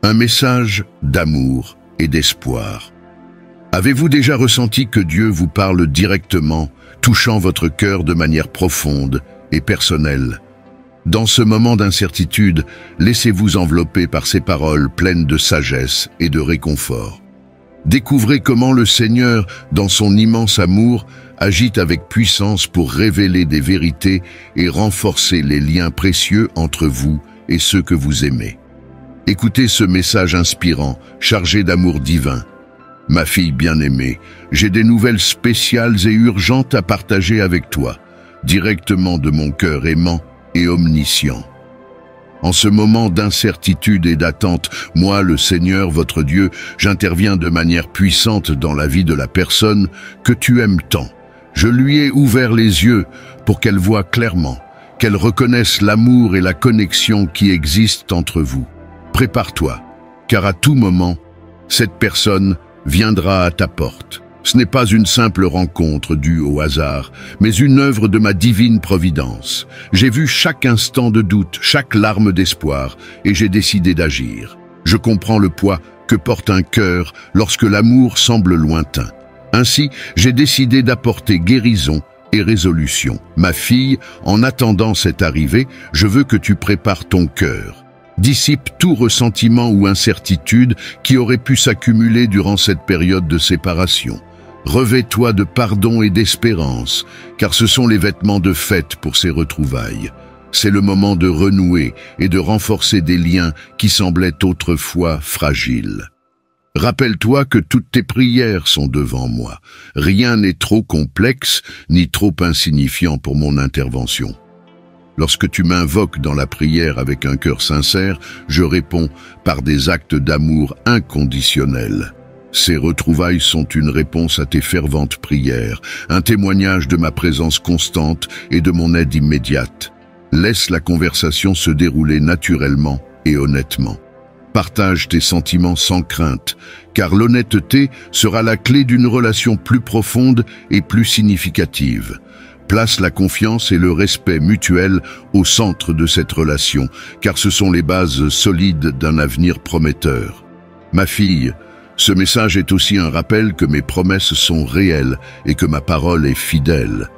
Un message d'amour et d'espoir. Avez-vous déjà ressenti que Dieu vous parle directement, touchant votre cœur de manière profonde et personnelle? Dans ce moment d'incertitude, laissez-vous envelopper par ces paroles pleines de sagesse et de réconfort. Découvrez comment le Seigneur, dans son immense amour, agit avec puissance pour révéler des vérités et renforcer les liens précieux entre vous et ceux que vous aimez. Écoutez ce message inspirant, chargé d'amour divin. Ma fille bien-aimée, j'ai des nouvelles spéciales et urgentes à partager avec toi, directement de mon cœur aimant et omniscient. En ce moment d'incertitude et d'attente, moi, le Seigneur, votre Dieu, j'interviens de manière puissante dans la vie de la personne que tu aimes tant. Je lui ai ouvert les yeux pour qu'elle voie clairement, qu'elle reconnaisse l'amour et la connexion qui existent entre vous. Prépare-toi, car à tout moment, cette personne viendra à ta porte. Ce n'est pas une simple rencontre due au hasard, mais une œuvre de ma divine providence. J'ai vu chaque instant de doute, chaque larme d'espoir, et j'ai décidé d'agir. Je comprends le poids que porte un cœur lorsque l'amour semble lointain. Ainsi, j'ai décidé d'apporter guérison et résolution. Ma fille, en attendant cette arrivée, je veux que tu prépares ton cœur. Dissipe tout ressentiment ou incertitude qui aurait pu s'accumuler durant cette période de séparation. Revêt-toi de pardon et d'espérance, car ce sont les vêtements de fête pour ces retrouvailles. C'est le moment de renouer et de renforcer des liens qui semblaient autrefois fragiles. Rappelle-toi que toutes tes prières sont devant moi. Rien n'est trop complexe ni trop insignifiant pour mon intervention. Lorsque tu m'invoques dans la prière avec un cœur sincère, je réponds par des actes d'amour inconditionnels. Ces retrouvailles sont une réponse à tes ferventes prières, un témoignage de ma présence constante et de mon aide immédiate. Laisse la conversation se dérouler naturellement et honnêtement. Partage tes sentiments sans crainte, car l'honnêteté sera la clé d'une relation plus profonde et plus significative. Place la confiance et le respect mutuel au centre de cette relation, car ce sont les bases solides d'un avenir prometteur. Ma fille, ce message est aussi un rappel que mes promesses sont réelles et que ma parole est fidèle.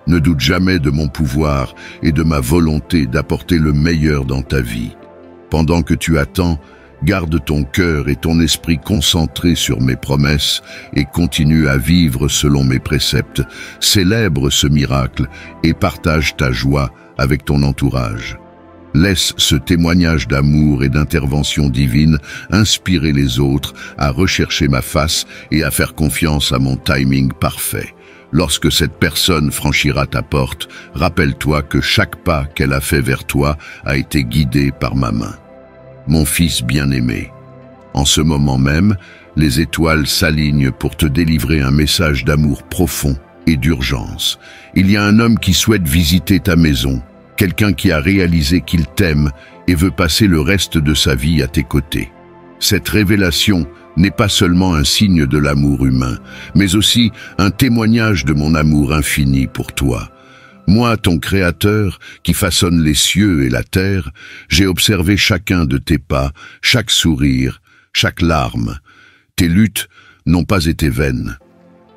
Ne doute jamais de mon pouvoir et de ma volonté d'apporter le meilleur dans ta vie. Pendant que tu attends, garde ton cœur et ton esprit concentrés sur mes promesses et continue à vivre selon mes préceptes. Célèbre ce miracle et partage ta joie avec ton entourage. Laisse ce témoignage d'amour et d'intervention divine inspirer les autres à rechercher ma face et à faire confiance à mon timing parfait. Lorsque cette personne franchira ta porte, rappelle-toi que chaque pas qu'elle a fait vers toi a été guidé par ma main. Mon fils bien-aimé, en ce moment même, les étoiles s'alignent pour te délivrer un message d'amour profond et d'urgence. Il y a un homme qui souhaite visiter ta maison, quelqu'un qui a réalisé qu'il t'aime et veut passer le reste de sa vie à tes côtés. Cette révélation n'est pas seulement un signe de l'amour humain, mais aussi un témoignage de mon amour infini pour toi. Moi, ton Créateur, qui façonne les cieux et la terre, j'ai observé chacun de tes pas, chaque sourire, chaque larme. Tes luttes n'ont pas été vaines.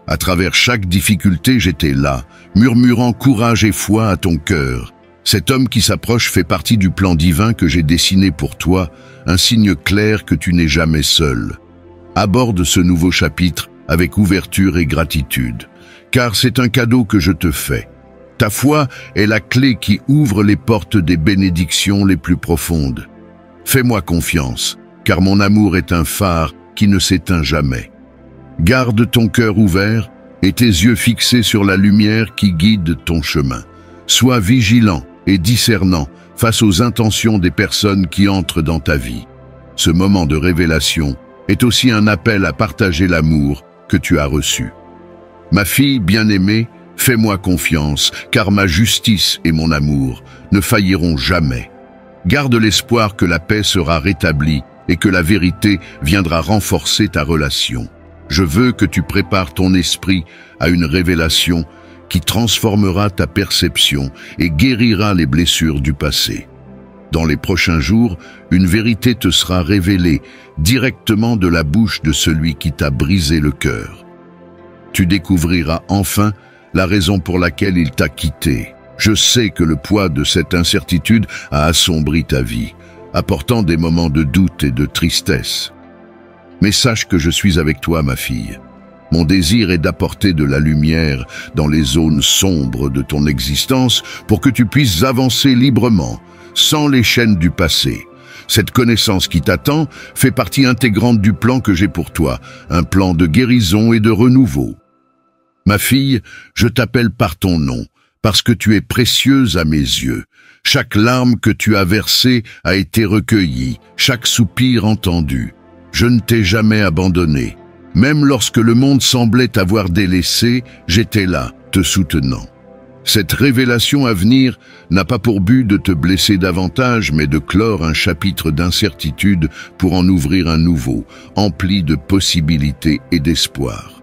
À travers chaque difficulté, j'étais là, murmurant courage et foi à ton cœur. Cet homme qui s'approche fait partie du plan divin que j'ai dessiné pour toi, un signe clair que tu n'es jamais seul. Aborde ce nouveau chapitre avec ouverture et gratitude, car c'est un cadeau que je te fais. Ta foi est la clé qui ouvre les portes des bénédictions les plus profondes. Fais-moi confiance, car mon amour est un phare qui ne s'éteint jamais. Garde ton cœur ouvert et tes yeux fixés sur la lumière qui guide ton chemin. Sois vigilant et discernant face aux intentions des personnes qui entrent dans ta vie. Ce moment de révélation est aussi un appel à partager l'amour que tu as reçu. Ma fille bien-aimée, fais-moi confiance, car ma justice et mon amour ne failliront jamais. Garde l'espoir que la paix sera rétablie et que la vérité viendra renforcer ta relation. Je veux que tu prépares ton esprit à une révélation qui transformera ta perception et guérira les blessures du passé. Dans les prochains jours, une vérité te sera révélée directement de la bouche de celui qui t'a brisé le cœur. Tu découvriras enfin la raison pour laquelle il t'a quitté. Je sais que le poids de cette incertitude a assombri ta vie, apportant des moments de doute et de tristesse. Mais sache que je suis avec toi, ma fille. Mon désir est d'apporter de la lumière dans les zones sombres de ton existence pour que tu puisses avancer librement, sans les chaînes du passé. Cette connaissance qui t'attend fait partie intégrante du plan que j'ai pour toi, un plan de guérison et de renouveau. Ma fille, je t'appelle par ton nom, parce que tu es précieuse à mes yeux. Chaque larme que tu as versée a été recueillie, chaque soupir entendu. Je ne t'ai jamais abandonné. Même lorsque le monde semblait t'avoir délaissé, j'étais là, te soutenant. Cette révélation à venir n'a pas pour but de te blesser davantage, mais de clore un chapitre d'incertitude pour en ouvrir un nouveau, empli de possibilités et d'espoir.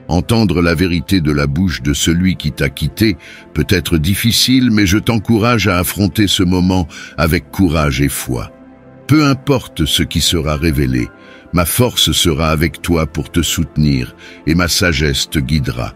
Entendre la vérité de la bouche de celui qui t'a quitté peut être difficile, mais je t'encourage à affronter ce moment avec courage et foi. Peu importe ce qui sera révélé, ma force sera avec toi pour te soutenir et ma sagesse te guidera.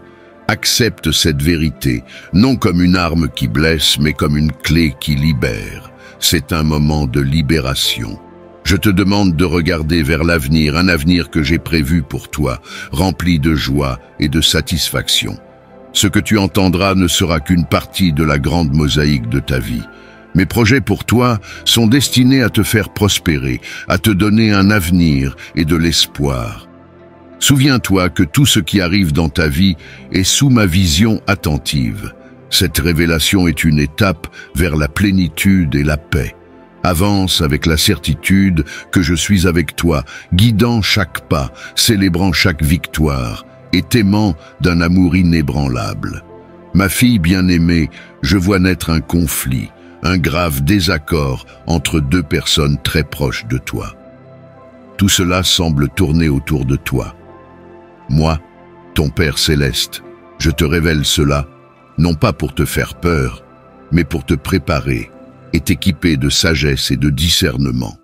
Accepte cette vérité, non comme une arme qui blesse, mais comme une clé qui libère. C'est un moment de libération. Je te demande de regarder vers l'avenir, un avenir que j'ai prévu pour toi, rempli de joie et de satisfaction. Ce que tu entendras ne sera qu'une partie de la grande mosaïque de ta vie. Mes projets pour toi sont destinés à te faire prospérer, à te donner un avenir et de l'espoir. Souviens-toi que tout ce qui arrive dans ta vie est sous ma vision attentive. Cette révélation est une étape vers la plénitude et la paix. Avance avec la certitude que je suis avec toi, guidant chaque pas, célébrant chaque victoire et t'aimant d'un amour inébranlable. Ma fille bien-aimée, je vois naître un conflit, un grave désaccord entre deux personnes très proches de toi. Tout cela semble tourner autour de toi. Moi, ton Père céleste, je te révèle cela, non pas pour te faire peur, mais pour te préparer et t'équiper de sagesse et de discernement.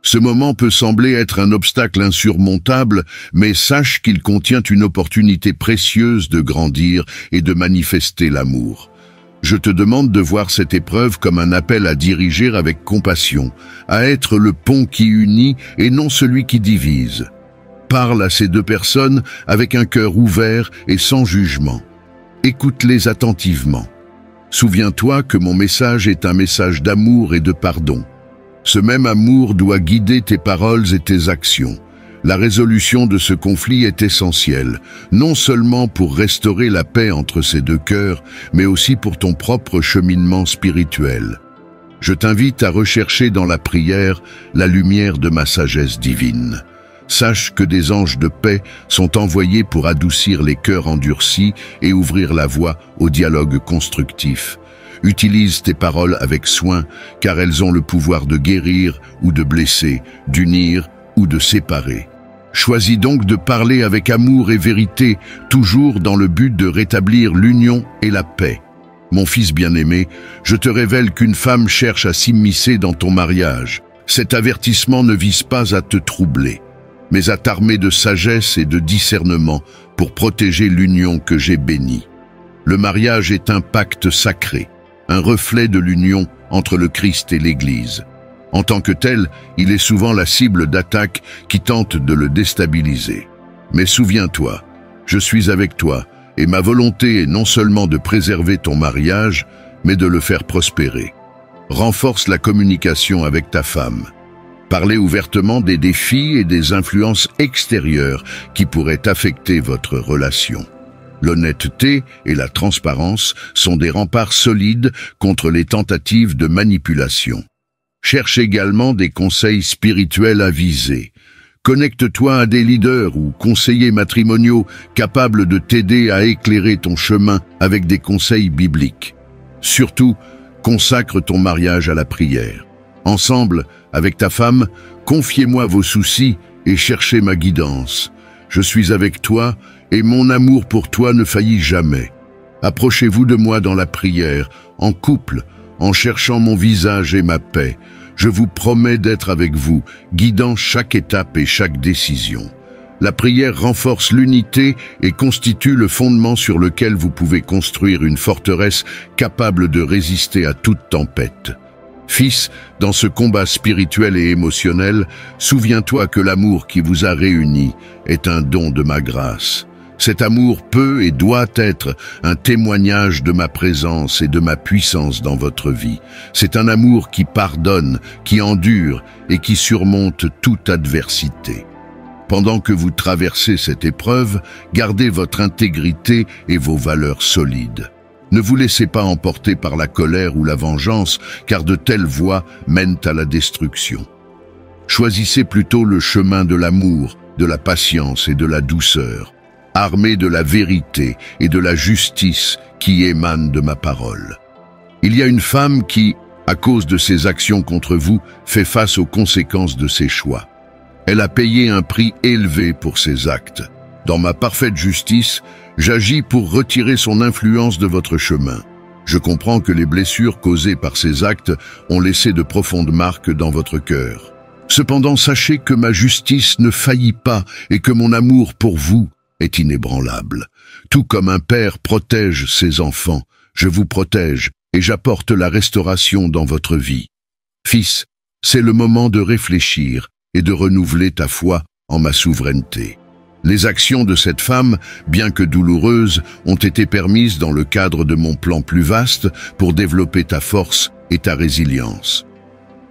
Ce moment peut sembler être un obstacle insurmontable, mais sache qu'il contient une opportunité précieuse de grandir et de manifester l'amour. Je te demande de voir cette épreuve comme un appel à diriger avec compassion, à être le pont qui unit et non celui qui divise. Parle à ces deux personnes avec un cœur ouvert et sans jugement. Écoute-les attentivement. Souviens-toi que mon message est un message d'amour et de pardon. Ce même amour doit guider tes paroles et tes actions. La résolution de ce conflit est essentielle, non seulement pour restaurer la paix entre ces deux cœurs, mais aussi pour ton propre cheminement spirituel. Je t'invite à rechercher dans la prière la lumière de ma sagesse divine. Sache que des anges de paix sont envoyés pour adoucir les cœurs endurcis et ouvrir la voie au dialogue constructif. Utilise tes paroles avec soin, car elles ont le pouvoir de guérir ou de blesser, d'unir ou de séparer. Choisis donc de parler avec amour et vérité, toujours dans le but de rétablir l'union et la paix. Mon fils bien-aimé, je te révèle qu'une femme cherche à s'immiscer dans ton mariage. Cet avertissement ne vise pas à te troubler, mais à t'armer de sagesse et de discernement pour protéger l'union que j'ai bénie. Le mariage est un pacte sacré, un reflet de l'union entre le Christ et l'Église. En tant que tel, il est souvent la cible d'attaques qui tentent de le déstabiliser. Mais souviens-toi, je suis avec toi, et ma volonté est non seulement de préserver ton mariage, mais de le faire prospérer. Renforce la communication avec ta femme. Parlez ouvertement des défis et des influences extérieures qui pourraient affecter votre relation. L'honnêteté et la transparence sont des remparts solides contre les tentatives de manipulation. Cherche également des conseils spirituels avisés. Connecte-toi à des leaders ou conseillers matrimoniaux capables de t'aider à éclairer ton chemin avec des conseils bibliques. Surtout, consacre ton mariage à la prière. Ensemble, avec ta femme, confiez-moi vos soucis et cherchez ma guidance. Je suis avec toi et mon amour pour toi ne faillit jamais. Approchez-vous de moi dans la prière, en couple, en cherchant mon visage et ma paix. Je vous promets d'être avec vous, guidant chaque étape et chaque décision. La prière renforce l'unité et constitue le fondement sur lequel vous pouvez construire une forteresse capable de résister à toute tempête. Fils, dans ce combat spirituel et émotionnel, souviens-toi que l'amour qui vous a réunis est un don de ma grâce. Cet amour peut et doit être un témoignage de ma présence et de ma puissance dans votre vie. C'est un amour qui pardonne, qui endure et qui surmonte toute adversité. Pendant que vous traversez cette épreuve, gardez votre intégrité et vos valeurs solides. Ne vous laissez pas emporter par la colère ou la vengeance, car de telles voies mènent à la destruction. Choisissez plutôt le chemin de l'amour, de la patience et de la douceur, armé de la vérité et de la justice qui émanent de ma parole. Il y a une femme qui, à cause de ses actions contre vous, fait face aux conséquences de ses choix. Elle a payé un prix élevé pour ses actes. Dans ma parfaite justice, j'agis pour retirer son influence de votre chemin. Je comprends que les blessures causées par ces actes ont laissé de profondes marques dans votre cœur. Cependant, sachez que ma justice ne faillit pas et que mon amour pour vous est inébranlable. Tout comme un père protège ses enfants, je vous protège et j'apporte la restauration dans votre vie. Fils, c'est le moment de réfléchir et de renouveler ta foi en ma souveraineté. Les actions de cette femme, bien que douloureuses, ont été permises dans le cadre de mon plan plus vaste pour développer ta force et ta résilience.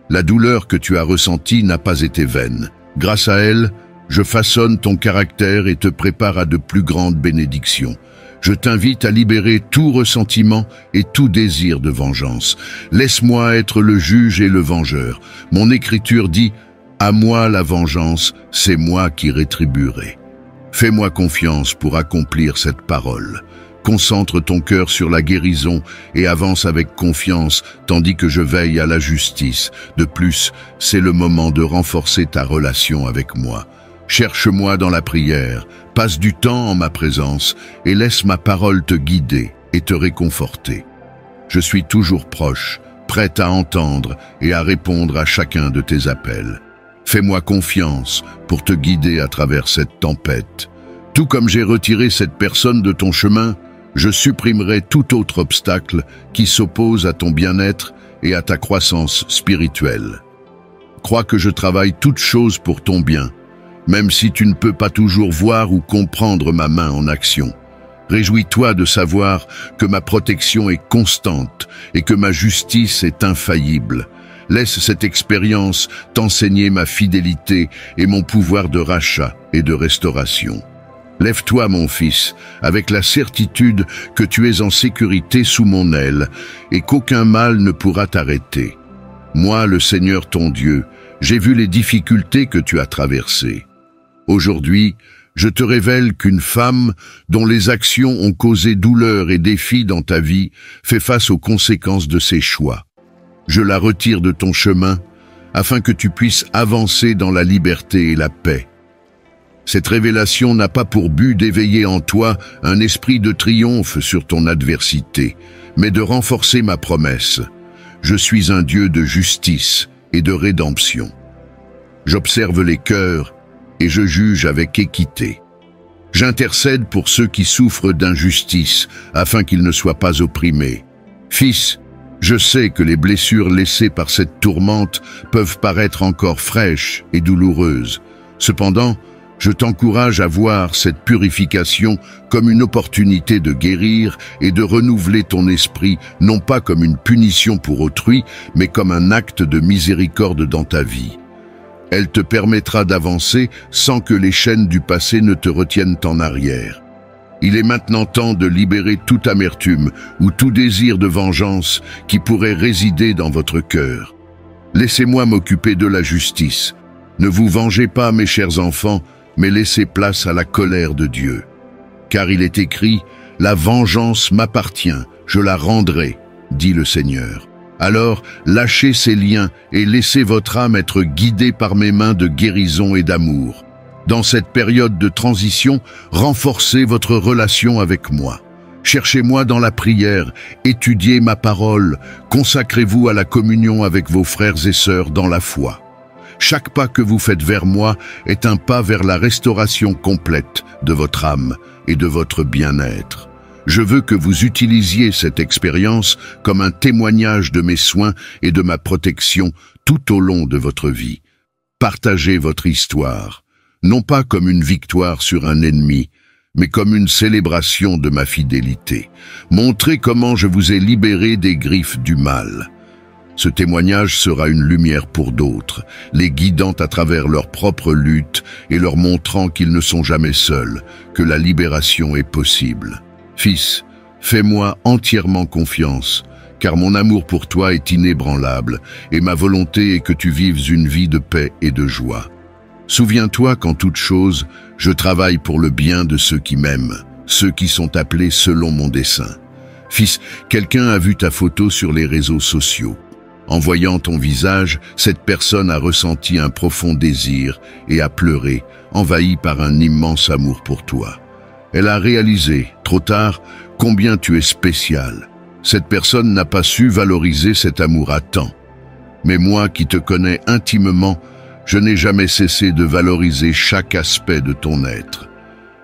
La douleur que tu as ressentie n'a pas été vaine. Grâce à elle, je façonne ton caractère et te prépare à de plus grandes bénédictions. Je t'invite à libérer tout ressentiment et tout désir de vengeance. Laisse-moi être le juge et le vengeur. Mon écriture dit « À moi la vengeance, c'est moi qui rétribuerai ». Fais-moi confiance pour accomplir cette parole. Concentre ton cœur sur la guérison et avance avec confiance tandis que je veille à la justice. De plus, c'est le moment de renforcer ta relation avec moi. Cherche-moi dans la prière, passe du temps en ma présence et laisse ma parole te guider et te réconforter. Je suis toujours proche, prête à entendre et à répondre à chacun de tes appels. Fais-moi confiance pour te guider à travers cette tempête. Tout comme j'ai retiré cette personne de ton chemin, je supprimerai tout autre obstacle qui s'oppose à ton bien-être et à ta croissance spirituelle. Crois que je travaille toutes choses pour ton bien, même si tu ne peux pas toujours voir ou comprendre ma main en action. Réjouis-toi de savoir que ma protection est constante et que ma justice est infaillible. Laisse cette expérience t'enseigner ma fidélité et mon pouvoir de rachat et de restauration. Lève-toi, mon fils, avec la certitude que tu es en sécurité sous mon aile et qu'aucun mal ne pourra t'arrêter. Moi, le Seigneur ton Dieu, j'ai vu les difficultés que tu as traversées. Aujourd'hui, je te révèle qu'une femme dont les actions ont causé douleur et défis dans ta vie fait face aux conséquences de ses choix. Je la retire de ton chemin afin que tu puisses avancer dans la liberté et la paix. Cette révélation n'a pas pour but d'éveiller en toi un esprit de triomphe sur ton adversité, mais de renforcer ma promesse. Je suis un Dieu de justice et de rédemption. J'observe les cœurs et je juge avec équité. J'intercède pour ceux qui souffrent d'injustice afin qu'ils ne soient pas opprimés. Fils, je sais que les blessures laissées par cette tourmente peuvent paraître encore fraîches et douloureuses. Cependant, je t'encourage à voir cette purification comme une opportunité de guérir et de renouveler ton esprit, non pas comme une punition pour autrui, mais comme un acte de miséricorde dans ta vie. Elle te permettra d'avancer sans que les chaînes du passé ne te retiennent en arrière. Il est maintenant temps de libérer toute amertume ou tout désir de vengeance qui pourrait résider dans votre cœur. Laissez-moi m'occuper de la justice. Ne vous vengez pas, mes chers enfants, mais laissez place à la colère de Dieu. Car il est écrit, « La vengeance m'appartient, je la rendrai », dit le Seigneur. Alors, lâchez ces liens et laissez votre âme être guidée par mes mains de guérison et d'amour. Dans cette période de transition, renforcez votre relation avec moi. Cherchez-moi dans la prière, étudiez ma parole, consacrez-vous à la communion avec vos frères et sœurs dans la foi. Chaque pas que vous faites vers moi est un pas vers la restauration complète de votre âme et de votre bien-être. Je veux que vous utilisiez cette expérience comme un témoignage de mes soins et de ma protection tout au long de votre vie. Partagez votre histoire, non pas comme une victoire sur un ennemi, mais comme une célébration de ma fidélité. Montrez comment je vous ai libéré des griffes du mal. Ce témoignage sera une lumière pour d'autres, les guidant à travers leur propre lutte et leur montrant qu'ils ne sont jamais seuls, que la libération est possible. Fils, fais-moi entièrement confiance, car mon amour pour toi est inébranlable, et ma volonté est que tu vives une vie de paix et de joie. Souviens-toi qu'en toute chose, je travaille pour le bien de ceux qui m'aiment, ceux qui sont appelés selon mon dessein. Fils, quelqu'un a vu ta photo sur les réseaux sociaux. En voyant ton visage, cette personne a ressenti un profond désir et a pleuré, envahi par un immense amour pour toi. Elle a réalisé, trop tard, combien tu es spécial. Cette personne n'a pas su valoriser cet amour à temps. Mais moi qui te connais intimement, je n'ai jamais cessé de valoriser chaque aspect de ton être.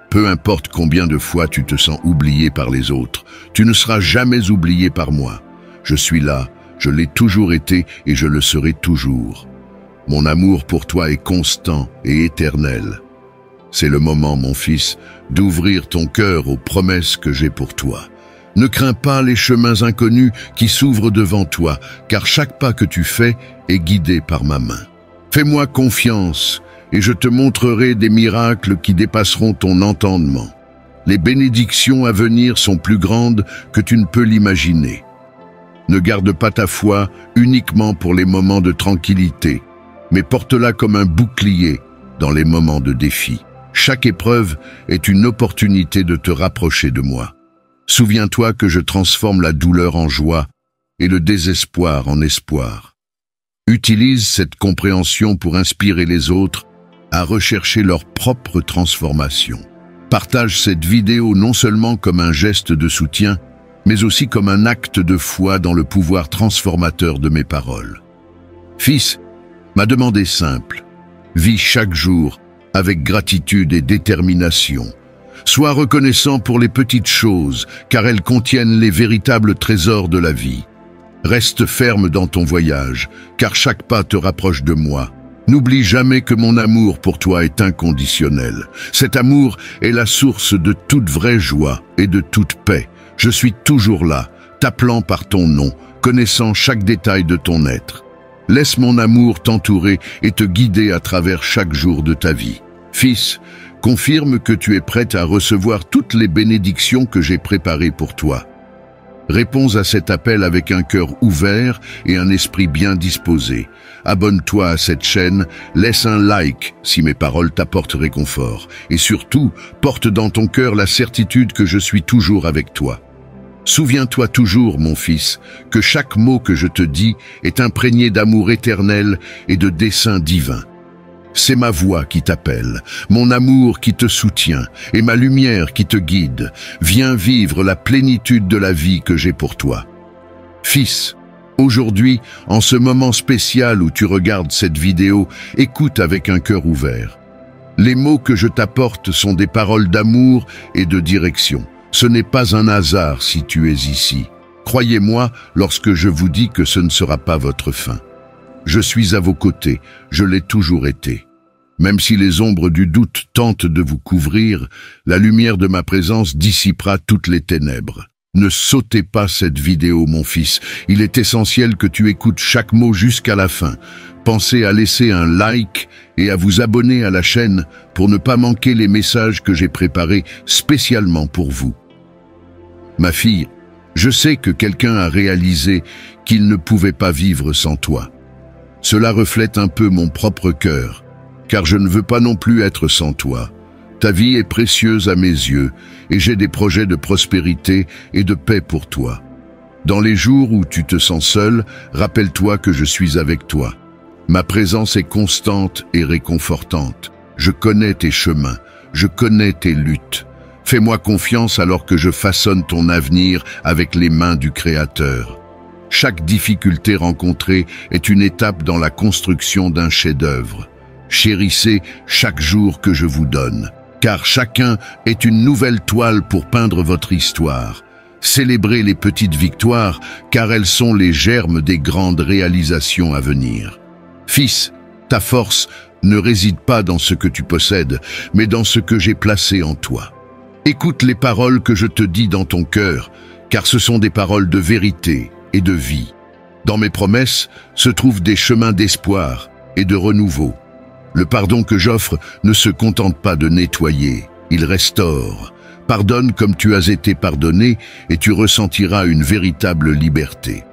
Peu importe combien de fois tu te sens oublié par les autres, tu ne seras jamais oublié par moi. Je suis là, je l'ai toujours été et je le serai toujours. Mon amour pour toi est constant et éternel. C'est le moment, mon fils, d'ouvrir ton cœur aux promesses que j'ai pour toi. Ne crains pas les chemins inconnus qui s'ouvrent devant toi, car chaque pas que tu fais est guidé par ma main. Fais-moi confiance et je te montrerai des miracles qui dépasseront ton entendement. Les bénédictions à venir sont plus grandes que tu ne peux l'imaginer. Ne garde pas ta foi uniquement pour les moments de tranquillité, mais porte-la comme un bouclier dans les moments de défi. Chaque épreuve est une opportunité de te rapprocher de moi. Souviens-toi que je transforme la douleur en joie et le désespoir en espoir. Utilise cette compréhension pour inspirer les autres à rechercher leur propre transformation. Partage cette vidéo non seulement comme un geste de soutien, mais aussi comme un acte de foi dans le pouvoir transformateur de mes paroles. Fils, ma demande est simple. Vis chaque jour avec gratitude et détermination. Sois reconnaissant pour les petites choses, car elles contiennent les véritables trésors de la vie. Reste ferme dans ton voyage, car chaque pas te rapproche de moi. N'oublie jamais que mon amour pour toi est inconditionnel. Cet amour est la source de toute vraie joie et de toute paix. Je suis toujours là, t'appelant par ton nom, connaissant chaque détail de ton être. Laisse mon amour t'entourer et te guider à travers chaque jour de ta vie. Fils, confirme que tu es prêt à recevoir toutes les bénédictions que j'ai préparées pour toi. Réponds à cet appel avec un cœur ouvert et un esprit bien disposé. Abonne-toi à cette chaîne, laisse un like si mes paroles t'apportent réconfort. Et surtout, porte dans ton cœur la certitude que je suis toujours avec toi. Souviens-toi toujours, mon fils, que chaque mot que je te dis est imprégné d'amour éternel et de dessein divin. C'est ma voix qui t'appelle, mon amour qui te soutient et ma lumière qui te guide. Viens vivre la plénitude de la vie que j'ai pour toi. Fils, aujourd'hui, en ce moment spécial où tu regardes cette vidéo, écoute avec un cœur ouvert. Les mots que je t'apporte sont des paroles d'amour et de direction. Ce n'est pas un hasard si tu es ici. Croyez-moi lorsque je vous dis que ce ne sera pas votre fin. Je suis à vos côtés, je l'ai toujours été. Même si les ombres du doute tentent de vous couvrir, la lumière de ma présence dissipera toutes les ténèbres. Ne sautez pas cette vidéo, mon fils. Il est essentiel que tu écoutes chaque mot jusqu'à la fin. Pensez à laisser un like et à vous abonner à la chaîne pour ne pas manquer les messages que j'ai préparés spécialement pour vous. Ma fille, je sais que quelqu'un a réalisé qu'il ne pouvait pas vivre sans toi. Cela reflète un peu mon propre cœur, car je ne veux pas non plus être sans toi. Ta vie est précieuse à mes yeux, et j'ai des projets de prospérité et de paix pour toi. Dans les jours où tu te sens seul, rappelle-toi que je suis avec toi. Ma présence est constante et réconfortante. Je connais tes chemins, je connais tes luttes. Fais-moi confiance alors que je façonne ton avenir avec les mains du Créateur. Chaque difficulté rencontrée est une étape dans la construction d'un chef-d'œuvre. Chérissez chaque jour que je vous donne, car chacun est une nouvelle toile pour peindre votre histoire. Célébrez les petites victoires, car elles sont les germes des grandes réalisations à venir. Fils, ta force ne réside pas dans ce que tu possèdes, mais dans ce que j'ai placé en toi. Écoute les paroles que je te dis dans ton cœur, car ce sont des paroles de vérité et de vie. Dans mes promesses se trouvent des chemins d'espoir et de renouveau. Le pardon que j'offre ne se contente pas de nettoyer, il restaure. Pardonne comme tu as été pardonné et tu ressentiras une véritable liberté.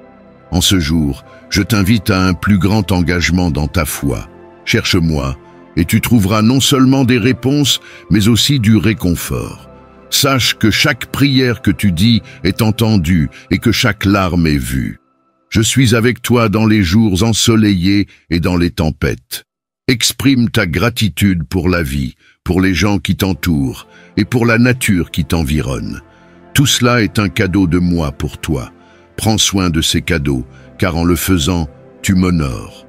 En ce jour, je t'invite à un plus grand engagement dans ta foi. Cherche-moi et tu trouveras non seulement des réponses, mais aussi du réconfort. Sache que chaque prière que tu dis est entendue et que chaque larme est vue. Je suis avec toi dans les jours ensoleillés et dans les tempêtes. Exprime ta gratitude pour la vie, pour les gens qui t'entourent et pour la nature qui t'environne. Tout cela est un cadeau de moi pour toi. Prends soin de ces cadeaux, car en le faisant, tu m'honores.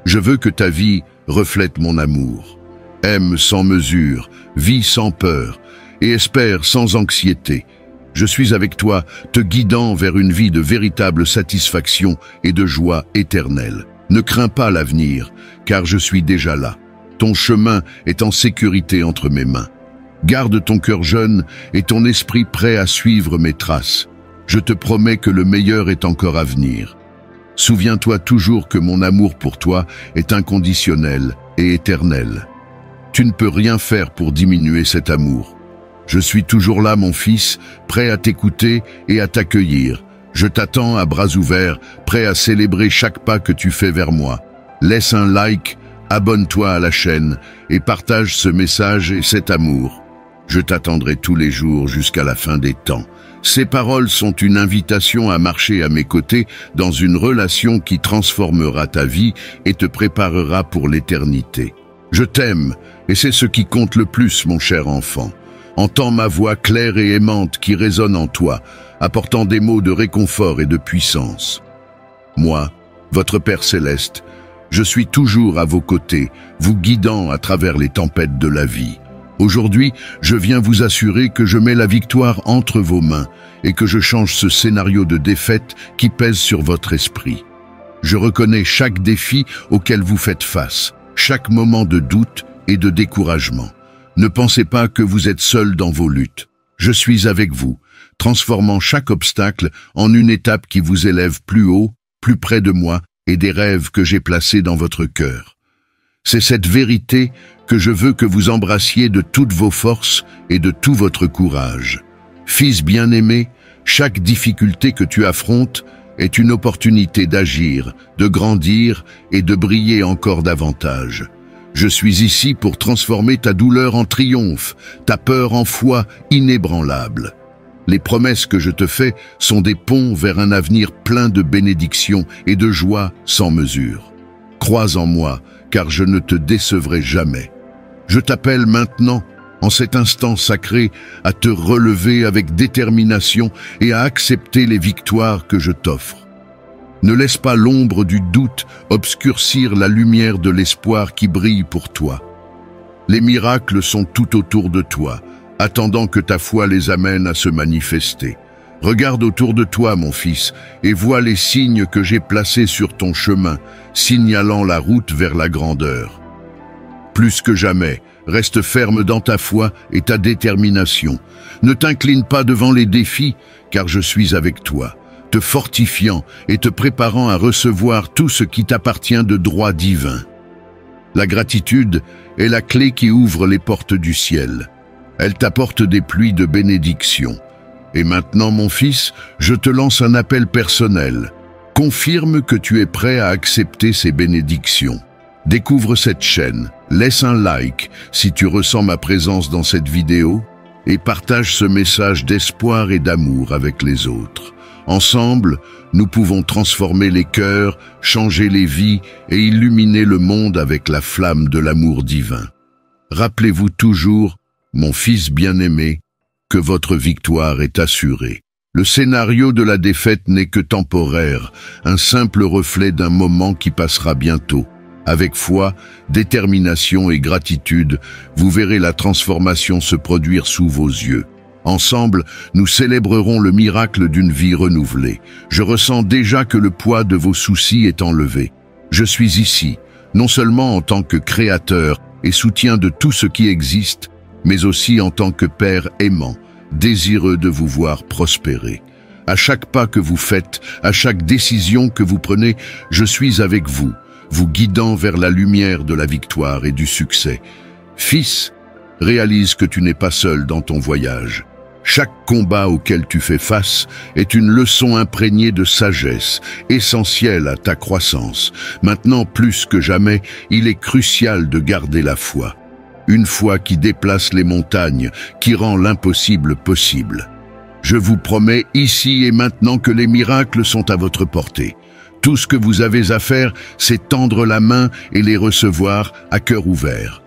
Je veux que ta vie reflète mon amour. Aime sans mesure, vis sans peur, et espère sans anxiété. Je suis avec toi, te guidant vers une vie de véritable satisfaction et de joie éternelle. Ne crains pas l'avenir, car je suis déjà là. Ton chemin est en sécurité entre mes mains. Garde ton cœur jeune et ton esprit prêt à suivre mes traces. Je te promets que le meilleur est encore à venir. Souviens-toi toujours que mon amour pour toi est inconditionnel et éternel. Tu ne peux rien faire pour diminuer cet amour. Je suis toujours là, mon fils, prêt à t'écouter et à t'accueillir. Je t'attends à bras ouverts, prêt à célébrer chaque pas que tu fais vers moi. Laisse un like, abonne-toi à la chaîne et partage ce message et cet amour. Je t'attendrai tous les jours jusqu'à la fin des temps. Ces paroles sont une invitation à marcher à mes côtés dans une relation qui transformera ta vie et te préparera pour l'éternité. Je t'aime et c'est ce qui compte le plus, mon cher enfant. Entends ma voix claire et aimante qui résonne en toi, apportant des mots de réconfort et de puissance. Moi, votre Père céleste, je suis toujours à vos côtés, vous guidant à travers les tempêtes de la vie. Aujourd'hui, je viens vous assurer que je mets la victoire entre vos mains et que je change ce scénario de défaite qui pèse sur votre esprit. Je reconnais chaque défi auquel vous faites face, chaque moment de doute et de découragement. Ne pensez pas que vous êtes seul dans vos luttes. Je suis avec vous, transformant chaque obstacle en une étape qui vous élève plus haut, plus près de moi et des rêves que j'ai placés dans votre cœur. C'est cette vérité que je veux que vous embrassiez de toutes vos forces et de tout votre courage. Fils bien-aimé, chaque difficulté que tu affrontes est une opportunité d'agir, de grandir et de briller encore davantage. Je suis ici pour transformer ta douleur en triomphe, ta peur en foi inébranlable. Les promesses que je te fais sont des ponts vers un avenir plein de bénédictions et de joie sans mesure. Crois en moi, car je ne te décevrai jamais. Je t'appelle maintenant, en cet instant sacré, à te relever avec détermination et à accepter les victoires que je t'offre. Ne laisse pas l'ombre du doute obscurcir la lumière de l'espoir qui brille pour toi. Les miracles sont tout autour de toi, attendant que ta foi les amène à se manifester. Regarde autour de toi, mon fils, et vois les signes que j'ai placés sur ton chemin, signalant la route vers la grandeur. Plus que jamais, reste ferme dans ta foi et ta détermination. Ne t'incline pas devant les défis, car je suis avec toi, te fortifiant et te préparant à recevoir tout ce qui t'appartient de droit divin. La gratitude est la clé qui ouvre les portes du ciel. Elle t'apporte des pluies de bénédiction. Et maintenant, mon fils, je te lance un appel personnel. Confirme que tu es prêt à accepter ces bénédictions. Découvre cette chaîne, laisse un like si tu ressens ma présence dans cette vidéo et partage ce message d'espoir et d'amour avec les autres. Ensemble, nous pouvons transformer les cœurs, changer les vies et illuminer le monde avec la flamme de l'amour divin. Rappelez-vous toujours, mon fils bien-aimé, que votre victoire est assurée. Le scénario de la défaite n'est que temporaire, un simple reflet d'un moment qui passera bientôt. Avec foi, détermination et gratitude, vous verrez la transformation se produire sous vos yeux. Ensemble, nous célébrerons le miracle d'une vie renouvelée. Je ressens déjà que le poids de vos soucis est enlevé. Je suis ici, non seulement en tant que créateur et soutien de tout ce qui existe, mais aussi en tant que père aimant, désireux de vous voir prospérer. À chaque pas que vous faites, à chaque décision que vous prenez, je suis avec vous, vous guidant vers la lumière de la victoire et du succès. Fils, réalise que tu n'es pas seul dans ton voyage. Chaque combat auquel tu fais face est une leçon imprégnée de sagesse, essentielle à ta croissance. Maintenant, plus que jamais, il est crucial de garder la foi. Une foi qui déplace les montagnes, qui rend l'impossible possible. Je vous promets ici et maintenant que les miracles sont à votre portée. Tout ce que vous avez à faire, c'est tendre la main et les recevoir à cœur ouvert.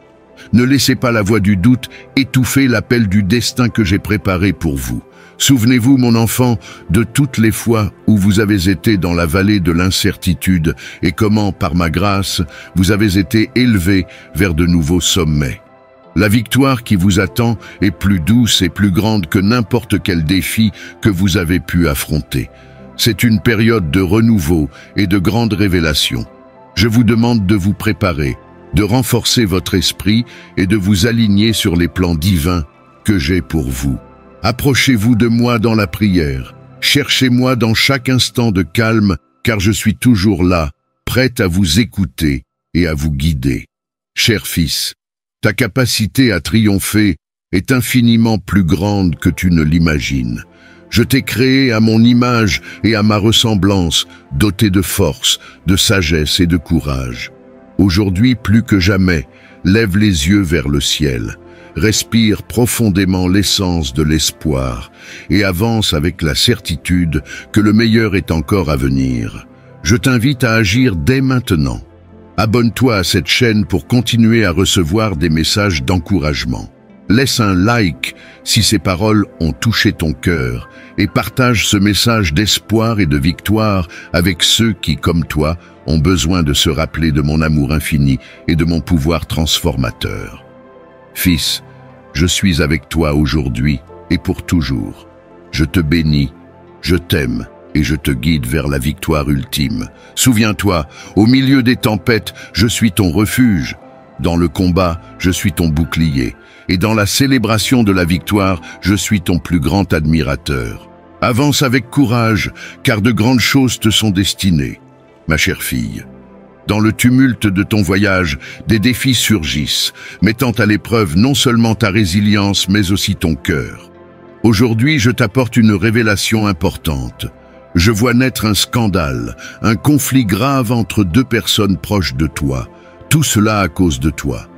Ne laissez pas la voix du doute étouffer l'appel du destin que j'ai préparé pour vous. Souvenez-vous, mon enfant, de toutes les fois où vous avez été dans la vallée de l'incertitude et comment, par ma grâce, vous avez été élevé vers de nouveaux sommets. La victoire qui vous attend est plus douce et plus grande que n'importe quel défi que vous avez pu affronter. C'est une période de renouveau et de grandes révélations. Je vous demande de vous préparer, de renforcer votre esprit et de vous aligner sur les plans divins que j'ai pour vous. Approchez-vous de moi dans la prière. Cherchez-moi dans chaque instant de calme, car je suis toujours là, prêt à vous écouter et à vous guider. Cher fils, ta capacité à triompher est infiniment plus grande que tu ne l'imagines. Je t'ai créé à mon image et à ma ressemblance, doté de force, de sagesse et de courage. Aujourd'hui, plus que jamais, lève les yeux vers le ciel, respire profondément l'essence de l'espoir et avance avec la certitude que le meilleur est encore à venir. Je t'invite à agir dès maintenant. Abonne-toi à cette chaîne pour continuer à recevoir des messages d'encouragement. Laisse un like si ces paroles ont touché ton cœur et partage ce message d'espoir et de victoire avec ceux qui, comme toi, ont besoin de se rappeler de mon amour infini et de mon pouvoir transformateur. Fils, je suis avec toi aujourd'hui et pour toujours. Je te bénis, je t'aime et je te guide vers la victoire ultime. Souviens-toi, au milieu des tempêtes, je suis ton refuge. Dans le combat, je suis ton bouclier. Et dans la célébration de la victoire, je suis ton plus grand admirateur. Avance avec courage, car de grandes choses te sont destinées, ma chère fille. Dans le tumulte de ton voyage, des défis surgissent, mettant à l'épreuve non seulement ta résilience, mais aussi ton cœur. Aujourd'hui, je t'apporte une révélation importante. Je vois naître un scandale, un conflit grave entre deux personnes proches de toi. Tout cela à cause de toi.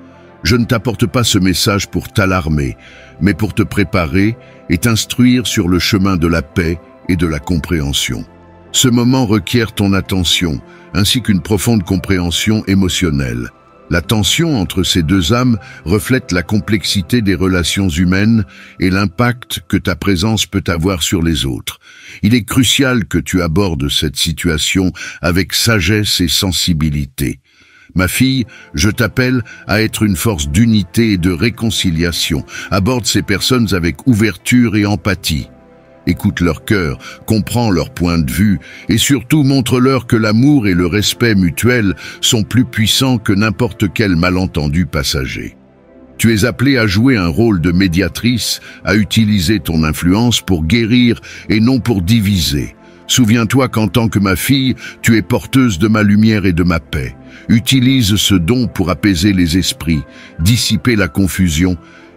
Je ne t'apporte pas ce message pour t'alarmer, mais pour te préparer et t'instruire sur le chemin de la paix et de la compréhension. Ce moment requiert ton attention, ainsi qu'une profonde compréhension émotionnelle. La tension entre ces deux âmes reflète la complexité des relations humaines et l'impact que ta présence peut avoir sur les autres. Il est crucial que tu abordes cette situation avec sagesse et sensibilité. Ma fille, je t'appelle à être une force d'unité et de réconciliation. Aborde ces personnes avec ouverture et empathie. Écoute leur cœur, comprends leur point de vue et surtout montre-leur que l'amour et le respect mutuel sont plus puissants que n'importe quel malentendu passager. Tu es appelée à jouer un rôle de médiatrice, à utiliser ton influence pour guérir et non pour diviser. Souviens-toi qu'en tant que ma fille, tu es porteuse de ma lumière et de ma paix. Utilise ce don pour apaiser les esprits, dissiper la confusion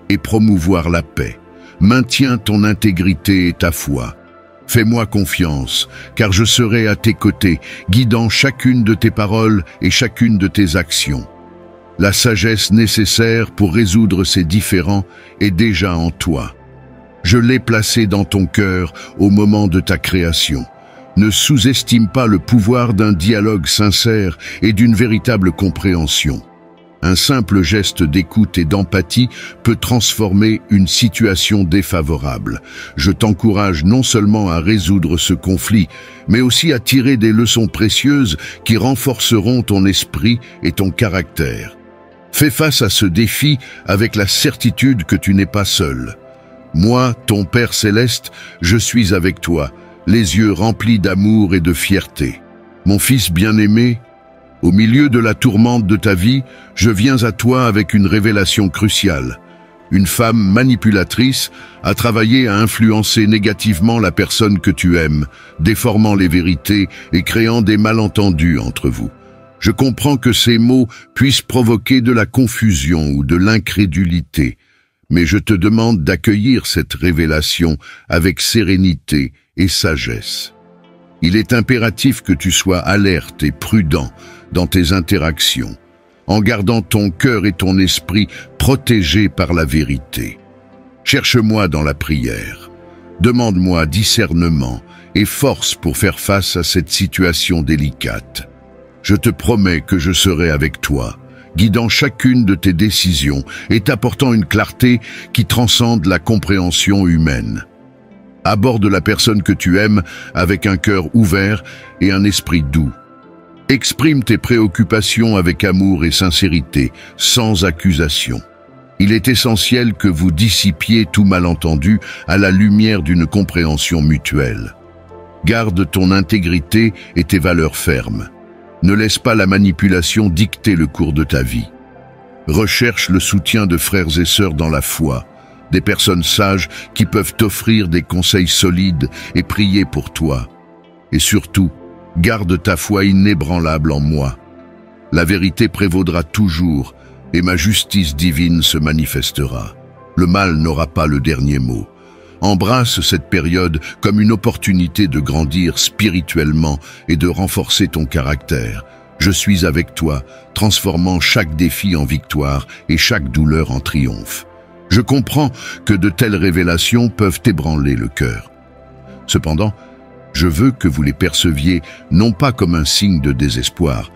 et promouvoir la paix. Maintiens ton intégrité et ta foi. Fais-moi confiance, car je serai à tes côtés, guidant chacune de tes paroles et chacune de tes actions. La sagesse nécessaire pour résoudre ces différends est déjà en toi. Je l'ai placée dans ton cœur au moment de ta création. Ne sous-estime pas le pouvoir d'un dialogue sincère et d'une véritable compréhension. Un simple geste d'écoute et d'empathie peut transformer une situation défavorable. Je t'encourage non seulement à résoudre ce conflit, mais aussi à tirer des leçons précieuses qui renforceront ton esprit et ton caractère. Fais face à ce défi avec la certitude que tu n'es pas seul. Moi, ton Père céleste, je suis avec toi, les yeux remplis d'amour et de fierté. Mon fils bien-aimé, au milieu de la tourmente de ta vie, je viens à toi avec une révélation cruciale. Une femme manipulatrice a travaillé à influencer négativement la personne que tu aimes, déformant les vérités et créant des malentendus entre vous. Je comprends que ces mots puissent provoquer de la confusion ou de l'incrédulité, mais je te demande d'accueillir cette révélation avec sérénité et sagesse. Il est impératif que tu sois alerte et prudent dans tes interactions, en gardant ton cœur et ton esprit protégés par la vérité. Cherche-moi dans la prière. Demande-moi discernement et force pour faire face à cette situation délicate. Je te promets que je serai avec toi, guidant chacune de tes décisions et t'apportant une clarté qui transcende la compréhension humaine. Aborde la personne que tu aimes avec un cœur ouvert et un esprit doux. Exprime tes préoccupations avec amour et sincérité, sans accusation. Il est essentiel que vous dissipiez tout malentendu à la lumière d'une compréhension mutuelle. Garde ton intégrité et tes valeurs fermes. Ne laisse pas la manipulation dicter le cours de ta vie. Recherche le soutien de frères et sœurs dans la foi, des personnes sages qui peuvent t'offrir des conseils solides et prier pour toi. Et surtout, garde ta foi inébranlable en moi. La vérité prévaudra toujours et ma justice divine se manifestera. Le mal n'aura pas le dernier mot. Embrasse cette période comme une opportunité de grandir spirituellement et de renforcer ton caractère. Je suis avec toi, transformant chaque défi en victoire et chaque douleur en triomphe. Je comprends que de telles révélations peuvent ébranler le cœur. Cependant, je veux que vous les perceviez non pas comme un signe de désespoir,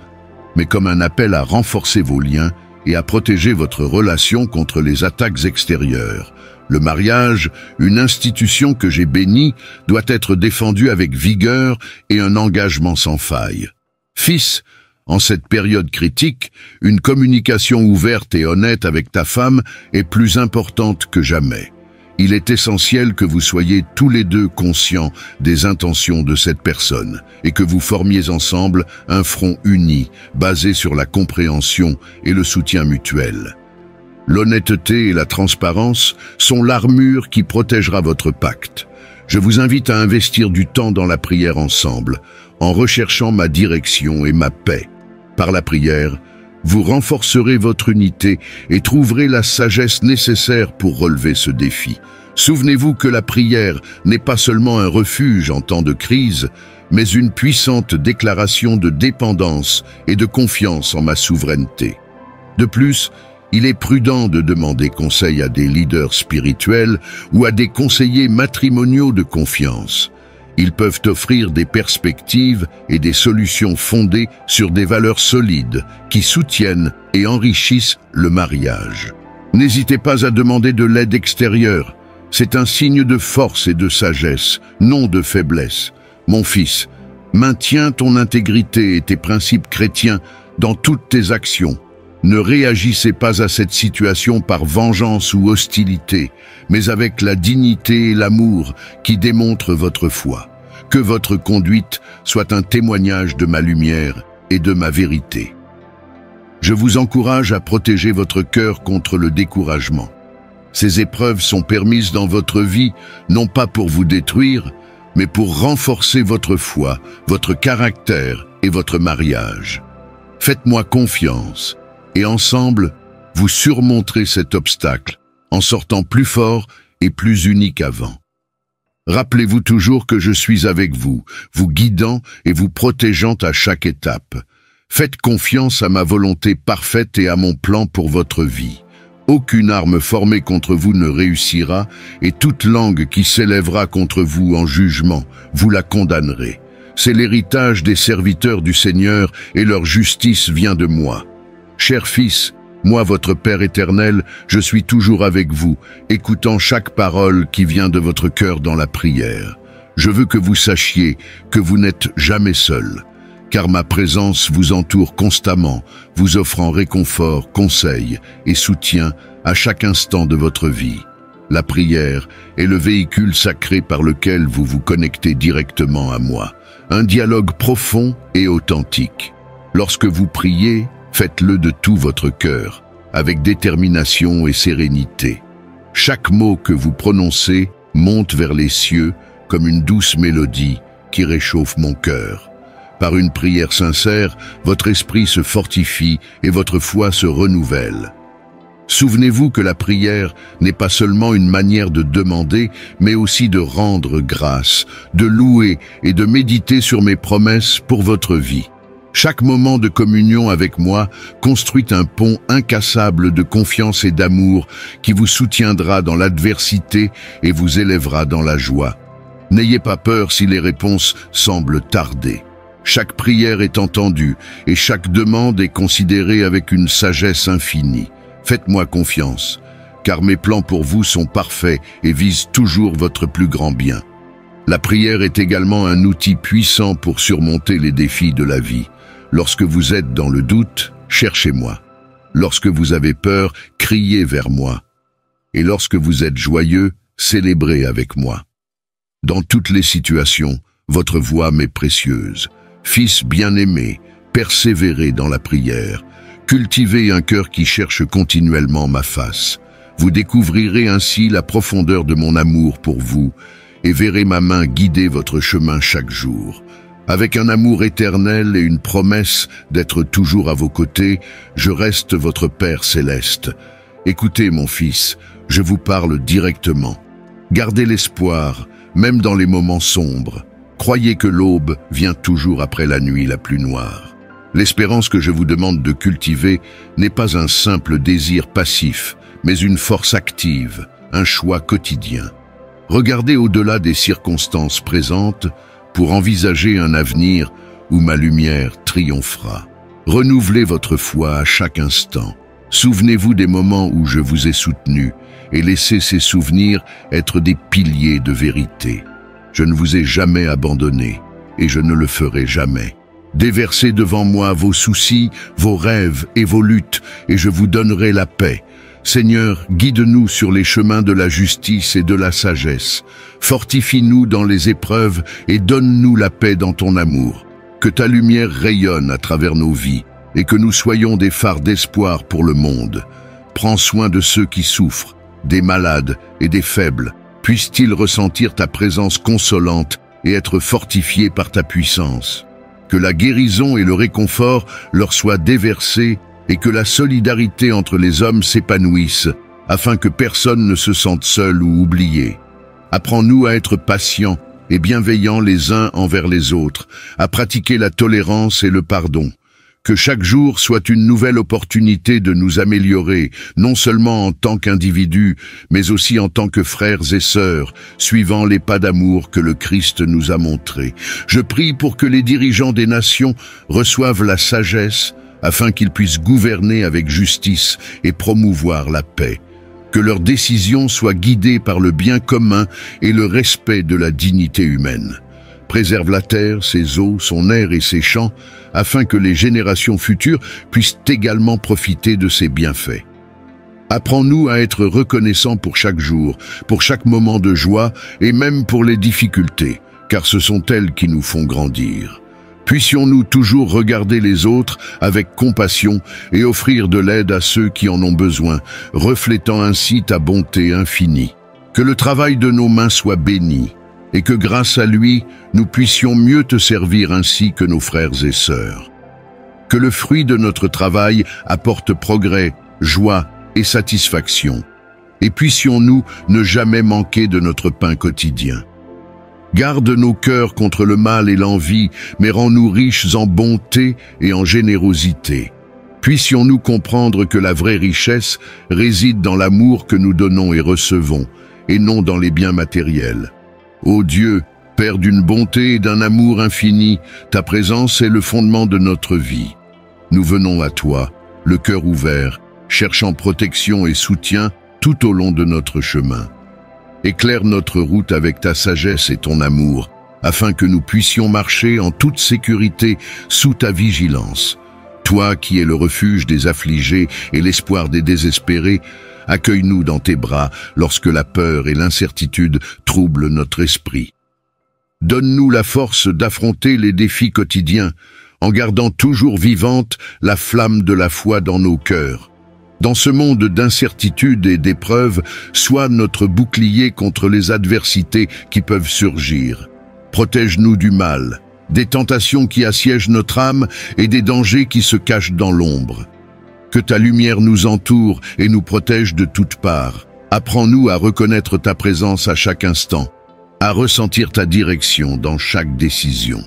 mais comme un appel à renforcer vos liens et à protéger votre relation contre les attaques extérieures. Le mariage, une institution que j'ai bénie, doit être défendue avec vigueur et un engagement sans faille. Fils, en cette période critique, une communication ouverte et honnête avec ta femme est plus importante que jamais. Il est essentiel que vous soyez tous les deux conscients des intentions de cette personne et que vous formiez ensemble un front uni, basé sur la compréhension et le soutien mutuel. L'honnêteté et la transparence sont l'armure qui protégera votre pacte. Je vous invite à investir du temps dans la prière ensemble, en recherchant ma direction et ma paix. Par la prière, vous renforcerez votre unité et trouverez la sagesse nécessaire pour relever ce défi. Souvenez-vous que la prière n'est pas seulement un refuge en temps de crise, mais une puissante déclaration de dépendance et de confiance en ma souveraineté. De plus, il est prudent de demander conseil à des leaders spirituels ou à des conseillers matrimoniaux de confiance. Ils peuvent offrir des perspectives et des solutions fondées sur des valeurs solides qui soutiennent et enrichissent le mariage. N'hésitez pas à demander de l'aide extérieure. C'est un signe de force et de sagesse, non de faiblesse. Mon fils, maintiens ton intégrité et tes principes chrétiens dans toutes tes actions. Ne réagissez pas à cette situation par vengeance ou hostilité, mais avec la dignité et l'amour qui démontrent votre foi. Que votre conduite soit un témoignage de ma lumière et de ma vérité. Je vous encourage à protéger votre cœur contre le découragement. Ces épreuves sont permises dans votre vie, non pas pour vous détruire, mais pour renforcer votre foi, votre caractère et votre mariage. Faites-moi confiance. Et ensemble, vous surmonterez cet obstacle en sortant plus fort et plus unis qu'avant. Rappelez-vous toujours que je suis avec vous, vous guidant et vous protégeant à chaque étape. Faites confiance à ma volonté parfaite et à mon plan pour votre vie. Aucune arme formée contre vous ne réussira et toute langue qui s'élèvera contre vous en jugement, vous la condamnerez. C'est l'héritage des serviteurs du Seigneur et leur justice vient de moi. Cher fils, Moi, votre Père éternel, je suis toujours avec vous, écoutant chaque parole qui vient de votre cœur dans la prière. Je veux que vous sachiez que vous n'êtes jamais seul, car ma présence vous entoure constamment, vous offrant réconfort, conseil et soutien à chaque instant de votre vie. La prière est le véhicule sacré par lequel vous vous connectez directement à moi. Un dialogue profond et authentique. Lorsque vous priez, faites-le de tout votre cœur, avec détermination et sérénité. Chaque mot que vous prononcez monte vers les cieux comme une douce mélodie qui réchauffe mon cœur. Par une prière sincère, votre esprit se fortifie et votre foi se renouvelle. Souvenez-vous que la prière n'est pas seulement une manière de demander, mais aussi de rendre grâce, de louer et de méditer sur mes promesses pour votre vie. Chaque moment de communion avec moi construit un pont incassable de confiance et d'amour qui vous soutiendra dans l'adversité et vous élèvera dans la joie. N'ayez pas peur si les réponses semblent tarder. Chaque prière est entendue et chaque demande est considérée avec une sagesse infinie. Faites-moi confiance, car mes plans pour vous sont parfaits et visent toujours votre plus grand bien. La prière est également un outil puissant pour surmonter les défis de la vie. Lorsque vous êtes dans le doute, cherchez-moi. Lorsque vous avez peur, criez vers moi. Et lorsque vous êtes joyeux, célébrez avec moi. Dans toutes les situations, votre voix m'est précieuse. Fils bien-aimé, persévérez dans la prière. Cultivez un cœur qui cherche continuellement ma face. Vous découvrirez ainsi la profondeur de mon amour pour vous et verrez ma main guider votre chemin chaque jour. Avec un amour éternel et une promesse d'être toujours à vos côtés, je reste votre Père céleste. Écoutez, mon fils, je vous parle directement. Gardez l'espoir, même dans les moments sombres. Croyez que l'aube vient toujours après la nuit la plus noire. L'espérance que je vous demande de cultiver n'est pas un simple désir passif, mais une force active, un choix quotidien. Regardez au-delà des circonstances présentes pour envisager un avenir où ma lumière triomphera. Renouvelez votre foi à chaque instant. Souvenez-vous des moments où je vous ai soutenu et laissez ces souvenirs être des piliers de vérité. Je ne vous ai jamais abandonné et je ne le ferai jamais. Déversez devant moi vos soucis, vos rêves et vos luttes et je vous donnerai la paix. Seigneur, guide-nous sur les chemins de la justice et de la sagesse. Fortifie-nous dans les épreuves et donne-nous la paix dans ton amour. Que ta lumière rayonne à travers nos vies et que nous soyons des phares d'espoir pour le monde. Prends soin de ceux qui souffrent, des malades et des faibles. Puissent-ils ressentir ta présence consolante et être fortifiés par ta puissance. Que la guérison et le réconfort leur soient déversés et que la solidarité entre les hommes s'épanouisse, afin que personne ne se sente seul ou oublié. Apprends-nous à être patients et bienveillants les uns envers les autres, à pratiquer la tolérance et le pardon. Que chaque jour soit une nouvelle opportunité de nous améliorer, non seulement en tant qu'individus, mais aussi en tant que frères et sœurs, suivant les pas d'amour que le Christ nous a montrés. Je prie pour que les dirigeants des nations reçoivent la sagesse, afin qu'ils puissent gouverner avec justice et promouvoir la paix. Que leurs décisions soient guidées par le bien commun et le respect de la dignité humaine. Préserve la terre, ses eaux, son air et ses champs, afin que les générations futures puissent également profiter de ses bienfaits. Apprends-nous à être reconnaissants pour chaque jour, pour chaque moment de joie et même pour les difficultés, car ce sont elles qui nous font grandir. Puissions-nous toujours regarder les autres avec compassion et offrir de l'aide à ceux qui en ont besoin, reflétant ainsi ta bonté infinie. Que le travail de nos mains soit béni, et que grâce à lui, nous puissions mieux te servir ainsi que nos frères et sœurs. Que le fruit de notre travail apporte progrès, joie et satisfaction, et puissions-nous ne jamais manquer de notre pain quotidien. Garde nos cœurs contre le mal et l'envie, mais rends-nous riches en bonté et en générosité. Puissions-nous comprendre que la vraie richesse réside dans l'amour que nous donnons et recevons, et non dans les biens matériels. Ô Dieu, Père d'une bonté et d'un amour infini, ta présence est le fondement de notre vie. Nous venons à toi, le cœur ouvert, cherchant protection et soutien tout au long de notre chemin. Éclaire notre route avec ta sagesse et ton amour, afin que nous puissions marcher en toute sécurité sous ta vigilance. Toi qui es le refuge des affligés et l'espoir des désespérés, accueille-nous dans tes bras lorsque la peur et l'incertitude troublent notre esprit. Donne-nous la force d'affronter les défis quotidiens, en gardant toujours vivante la flamme de la foi dans nos cœurs. Dans ce monde d'incertitude et d'épreuves, sois notre bouclier contre les adversités qui peuvent surgir. Protège-nous du mal, des tentations qui assiègent notre âme et des dangers qui se cachent dans l'ombre. Que ta lumière nous entoure et nous protège de toutes parts. Apprends-nous à reconnaître ta présence à chaque instant, à ressentir ta direction dans chaque décision.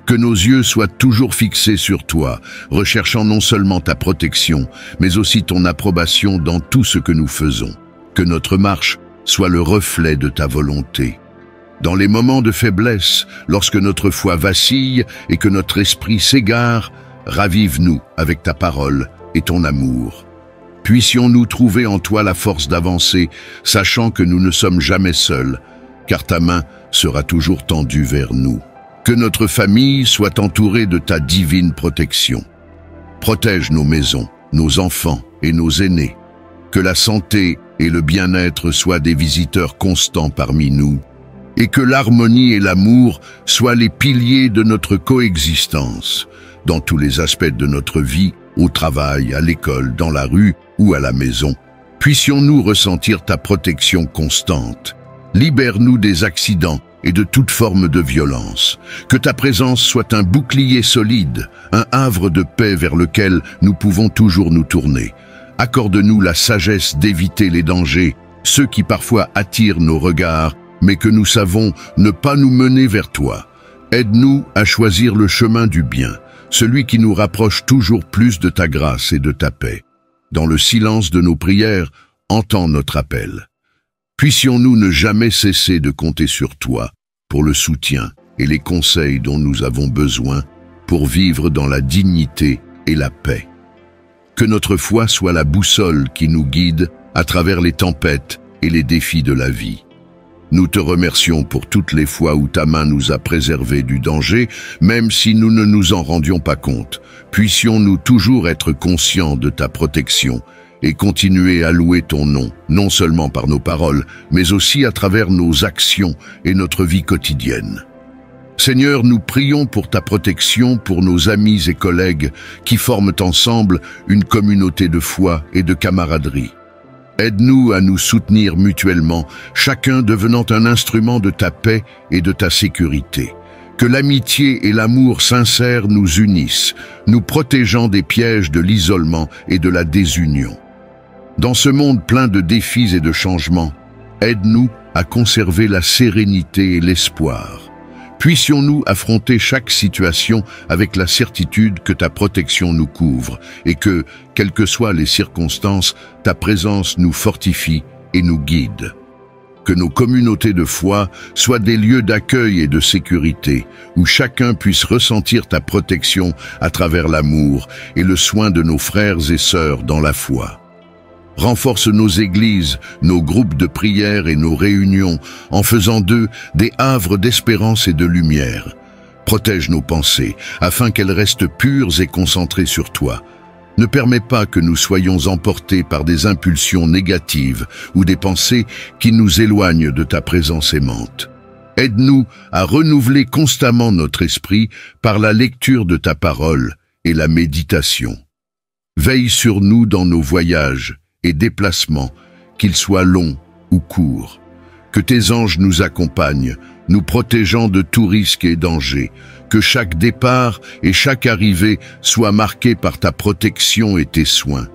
Que nos yeux soient toujours fixés sur toi, recherchant non seulement ta protection, mais aussi ton approbation dans tout ce que nous faisons. Que notre marche soit le reflet de ta volonté. Dans les moments de faiblesse, lorsque notre foi vacille et que notre esprit s'égare, ravive-nous avec ta parole et ton amour. Puissions-nous trouver en toi la force d'avancer, sachant que nous ne sommes jamais seuls, car ta main sera toujours tendue vers nous. Que notre famille soit entourée de ta divine protection. Protège nos maisons, nos enfants et nos aînés. Que la santé et le bien-être soient des visiteurs constants parmi nous. Et que l'harmonie et l'amour soient les piliers de notre coexistence, dans tous les aspects de notre vie, au travail, à l'école, dans la rue ou à la maison. Puissions-nous ressentir ta protection constante. Libère-nous des accidents et de toute forme de violence. Que ta présence soit un bouclier solide, un havre de paix vers lequel nous pouvons toujours nous tourner. Accorde-nous la sagesse d'éviter les dangers, ceux qui parfois attirent nos regards, mais que nous savons ne pas nous mener vers toi. Aide-nous à choisir le chemin du bien, celui qui nous rapproche toujours plus de ta grâce et de ta paix. Dans le silence de nos prières, entends notre appel. Puissions-nous ne jamais cesser de compter sur toi pour le soutien et les conseils dont nous avons besoin pour vivre dans la dignité et la paix. Que notre foi soit la boussole qui nous guide à travers les tempêtes et les défis de la vie. Nous te remercions pour toutes les fois où ta main nous a préservés du danger, même si nous ne nous en rendions pas compte. Puissions-nous toujours être conscients de ta protection et continuer à louer ton nom, non seulement par nos paroles, mais aussi à travers nos actions et notre vie quotidienne. Seigneur, nous prions pour ta protection pour nos amis et collègues qui forment ensemble une communauté de foi et de camaraderie. Aide-nous à nous soutenir mutuellement, chacun devenant un instrument de ta paix et de ta sécurité. Que l'amitié et l'amour sincère nous unissent, nous protégeant des pièges de l'isolement et de la désunion. Dans ce monde plein de défis et de changements, aide-nous à conserver la sérénité et l'espoir. Puissions-nous affronter chaque situation avec la certitude que ta protection nous couvre et que, quelles que soient les circonstances, ta présence nous fortifie et nous guide. Que nos communautés de foi soient des lieux d'accueil et de sécurité, où chacun puisse ressentir ta protection à travers l'amour et le soin de nos frères et sœurs dans la foi. Renforce nos églises, nos groupes de prière et nos réunions en faisant d'eux des havres d'espérance et de lumière. Protège nos pensées afin qu'elles restent pures et concentrées sur toi. Ne permets pas que nous soyons emportés par des impulsions négatives ou des pensées qui nous éloignent de ta présence aimante. Aide-nous à renouveler constamment notre esprit par la lecture de ta parole et la méditation. Veille sur nous dans nos voyages et déplacements, qu'ils soient longs ou courts. Que tes anges nous accompagnent, nous protégeant de tout risque et danger. Que chaque départ et chaque arrivée soit marqué par ta protection et tes soins.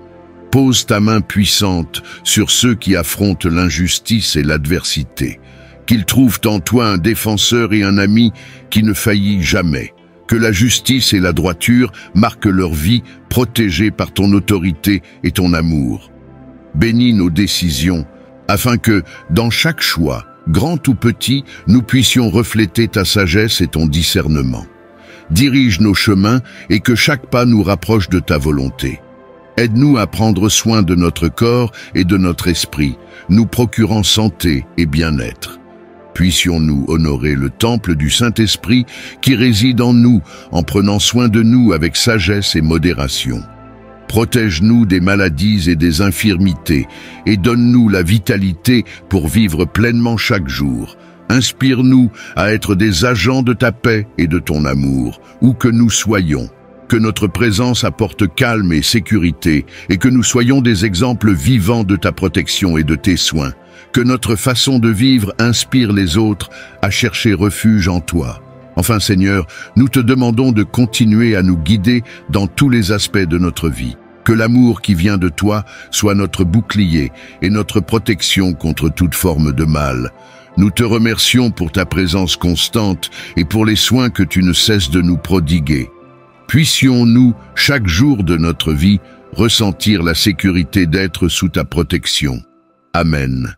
Pose ta main puissante sur ceux qui affrontent l'injustice et l'adversité. Qu'ils trouvent en toi un défenseur et un ami qui ne faillit jamais. Que la justice et la droiture marquent leur vie, protégée par ton autorité et ton amour. Bénis nos décisions, afin que, dans chaque choix, grand ou petit, nous puissions refléter ta sagesse et ton discernement. Dirige nos chemins et que chaque pas nous rapproche de ta volonté. Aide-nous à prendre soin de notre corps et de notre esprit, nous procurant santé et bien-être. Puissions-nous honorer le temple du Saint-Esprit qui réside en nous, en prenant soin de nous avec sagesse et modération. Protège-nous des maladies et des infirmités, et donne-nous la vitalité pour vivre pleinement chaque jour. Inspire-nous à être des agents de ta paix et de ton amour, où que nous soyons. Que notre présence apporte calme et sécurité, et que nous soyons des exemples vivants de ta protection et de tes soins. Que notre façon de vivre inspire les autres à chercher refuge en toi. Enfin Seigneur, nous te demandons de continuer à nous guider dans tous les aspects de notre vie. Que l'amour qui vient de toi soit notre bouclier et notre protection contre toute forme de mal. Nous te remercions pour ta présence constante et pour les soins que tu ne cesses de nous prodiguer. Puissions-nous, chaque jour de notre vie, ressentir la sécurité d'être sous ta protection. Amen.